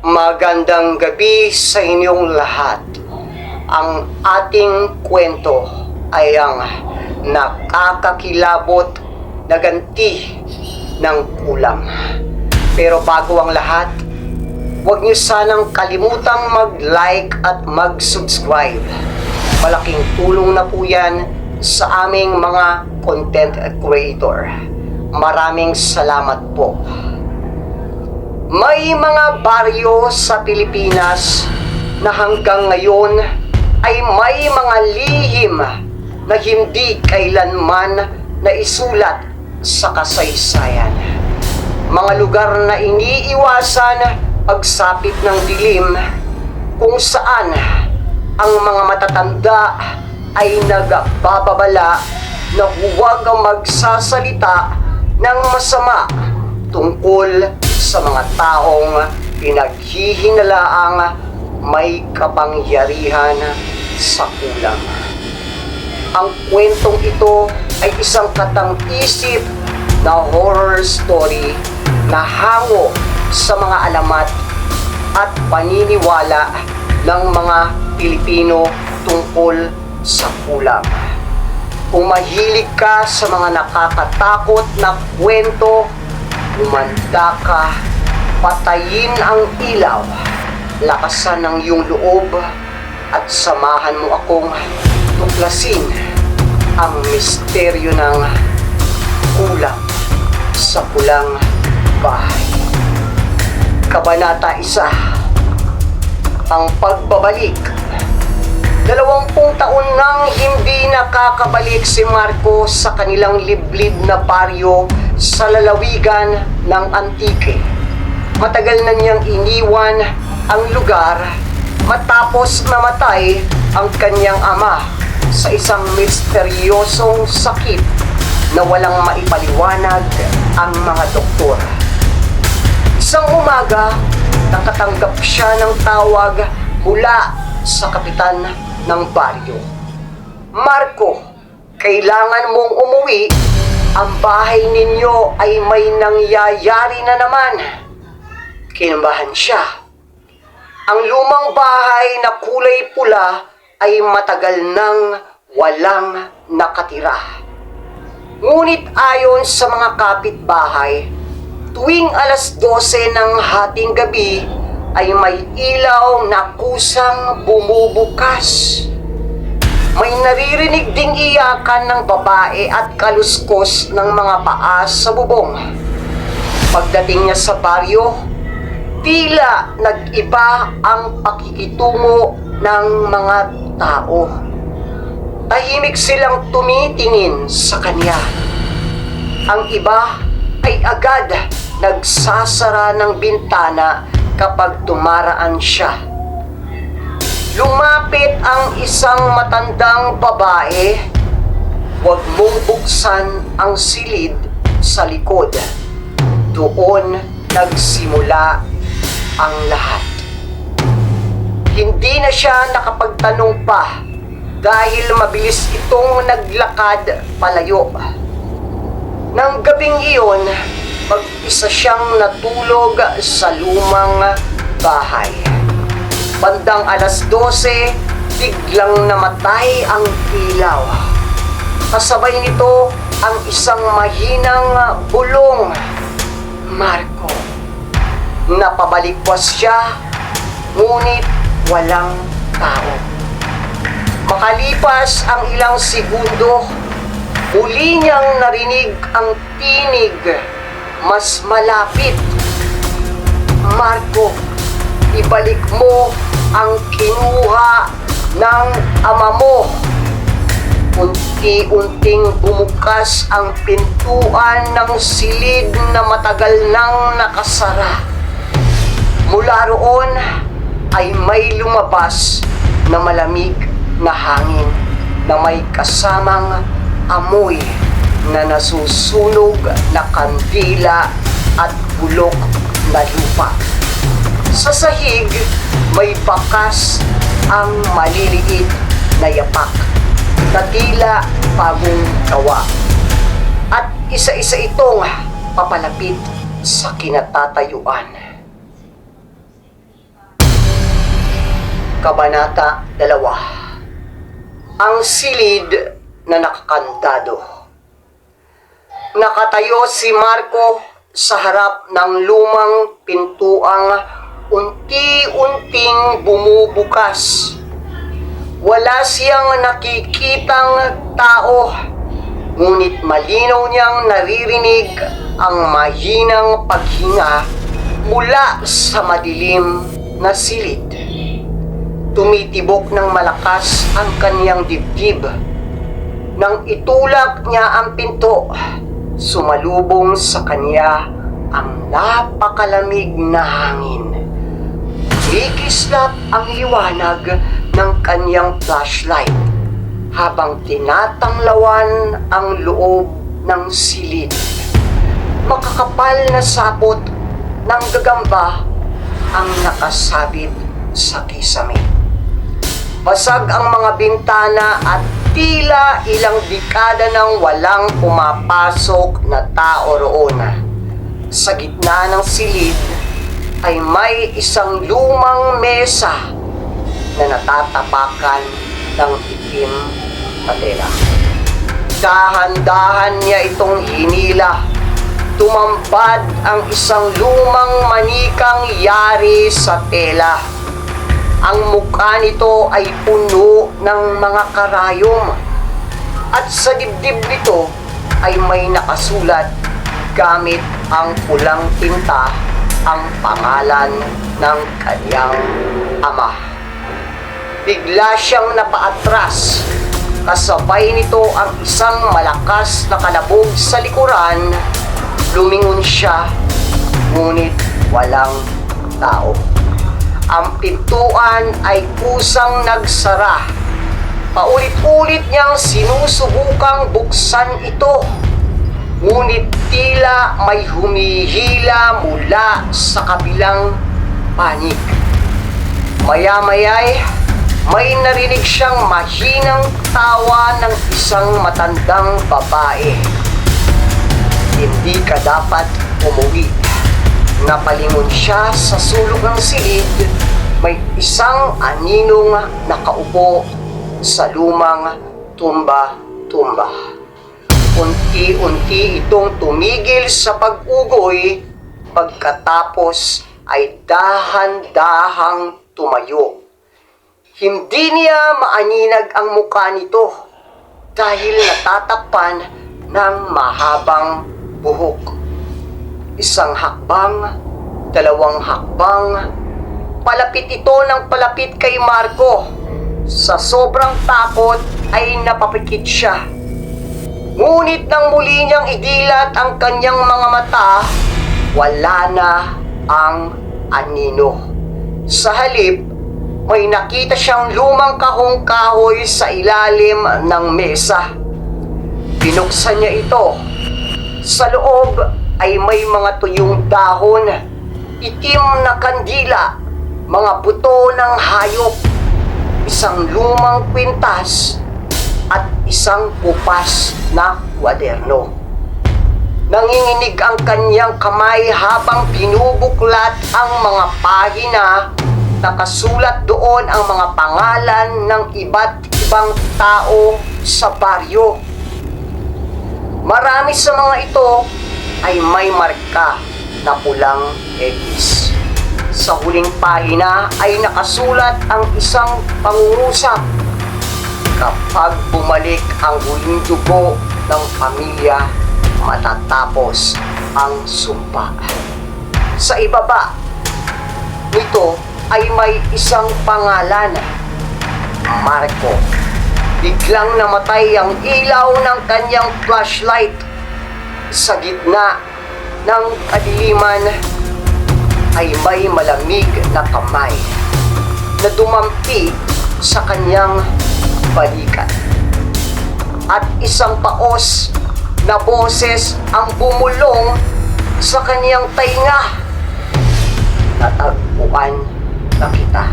Magandang gabi sa inyong lahat. Ang ating kwento ay ang nakakakilabot na ganti ng kulam. Pero bago ang lahat, huwag niyo sanang kalimutang mag-like at mag-subscribe. Malaking tulong na po yan sa aming mga content creator. Maraming salamat po. May mga baryo sa Pilipinas na hanggang ngayon ay may mga lihim na hindi kailanman naisulat sa kasaysayan. Mga lugar na iniiwasan pagsapit ng dilim, kung saan ang mga matatanda ay nagbababala na huwag magsasalita ng masama tungkol sa mga taong pinaghihinalaang may kapangyarihan sa kulam. Ang kwentong ito ay isang katang-isip na horror story na hango sa mga alamat at paniniwala ng mga Pilipino tungkol sa kulam. Kung mahilig ka sa mga nakakatakot na kwento, umanda ka, patayin ang ilaw, lakasan ang iyong loob, at samahan mo akong tuklasin ang misteryo ng kulam sa pulang bahay. Kabanata 1. Ang pagbabalik. 20 taon nang hindi nakakabalik si Marco sa kanilang liblib na baryo sa lalawigan ng Antique. Matagal na niyang iniwan ang lugar matapos namatay ang kanyang ama sa isang misteryosong sakit na walang maipaliwanag ang mga doktor. Isang umaga, nakatanggap siya ng tawag mula sa kapitan ng baryo. Marco, kailangan mong umuwi. Ang bahay ninyo ay may nangyayari na naman. Kinabahan siya. Ang lumang bahay na kulay pula ay matagal nang walang nakatira. Ngunit ayon sa mga kapitbahay, tuwing 12:00 ng hating gabi ay may ilaw na kusang bumubukas. May naririnig ding iyakan ng babae at kaluskos ng mga paa sa bubong. Pagdating niya sa baryo, tila nag-iba ang pakikitungo ng mga tao. Tahimik silang tumitingin sa kanya. Ang iba ay agad nagsasara ng bintana kapag dumaraan siya. Lumapit ang isang matandang babae. Huwag mong buksan ang silid sa likod. Doon nagsimula ang lahat. Hindi na siya nakapagtanong pa dahil mabilis itong naglakad palayo. Nang gabing iyon, mag-isa siyang natulog sa lumang bahay. Bandang 12:00, biglang namatay ang ilaw. Kasabay nito ang isang mahinang bulong. Marco. Napabalikwas siya, ngunit walang tao. Makalipas ang ilang segundo, muli niyang narinig ang tinig mas malapit. Marco, ibalik mo ang kinuha ng ama mo. Unti-unting bumukas ang pintuan ng silid na matagal nang nakasara. Mula roon ay may lumabas na malamig na hangin na may kasamang amoy na nasusunog na kandila at bulok na lupa. Sa sahig, may bakas ang maliliit na yapak na tila bagong gawa. At isa-isa itong papalapit sa kinatatayuan. Kabanata 2. Ang silid na nakakandado. Nakatayo si Marco sa harap ng lumang pintuang unti-unting bumubukas. Wala siyang nakikitang tao, ngunit malinaw niyang naririnig ang mahinang paghinga mula sa madilim na silid. Tumitibok ng malakas ang kaniyang dibdib. Nang itulak niya ang pinto, sumalubong sa kaniya ang napakalamig na hangin. Kikislap ang liwanag ng kaniyang flashlight habang tinatanglawan ang loob ng silid. Makakapal na sapot ng gagamba ang nakasabit sa kisame. Basag ang mga bintana at tila ilang dekada nang walang pumapasok na tao roon. Sa gitna ng silid ay may isang lumang mesa na natatapakan ng itim na tela. Dahan-dahan niya itong hinila. Tumambad ang isang lumang manikang yari sa tela. Ang mukha nito ay puno ng mga karayom at sa dibdib nito ay may nakasulat gamit ang pulang tinta ang pangalan ng kanyang ama. Bigla siyang napaatras. Kasabay nito ang isang malakas na kalabog sa likuran. Lumingon siya, ngunit walang tao. Ang pintuan ay kusang nagsara. Paulit-ulit niyang sinusubukang buksan ito. Ngunit tila may humihila mula sa kabilang panig. Maya-maya'y may narinig siyang mahinang tawa ng isang matandang babae. Hindi ka dapat umuwi. Napalingon siya sa sulok ng silid. May isang aninong nakaupo sa lumang tumba-tumba. Unti-unti itong tumigil sa pag-ugoy, pagkatapos ay dahan-dahang tumayo. Hindi niya maaninag ang mukha nito dahil natatakpan ng mahabang buhok. Isang hakbang, dalawang hakbang, palapit ito ng palapit kay Marco. Sa sobrang takot ay napapikit siya. Ngunit nang muli niyang idilat ang kanyang mga mata, wala na ang anino. Sa halip, may nakita siyang lumang kahong-kahoy sa ilalim ng mesa. Binuksan niya ito. Sa loob ay may mga tuyong dahon, itim na kandila, mga buto ng hayop, isang lumang kwintas, at isang kupas na kwaderno. Nanginginig ang kanyang kamay habang binubuklat ang mga pahina. Nakasulat doon ang mga pangalan ng iba't ibang tao sa baryo. Marami sa mga ito ay may marka na pulang X. Sa huling pahina ay nakasulat ang isang pangungusap. Kapag bumalik ang huling dugo ng pamilya, matatapos ang sumpa. Sa ibaba nito ay may isang pangalan, Marco. Biglang namatay ang ilaw ng kanyang flashlight. Sa gitna ng kadiliman ay may malamig na kamay na dumampi sa kanyang balikat. At isang paos na boses ang bumulong sa kanyang tainga. Natagpuan na kita.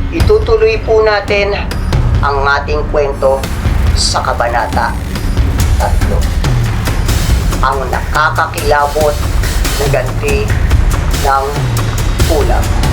Itutuloy po natin ang ating kwento sa Kabanata 3. Ang nakakakilabot na ganti ng ulam.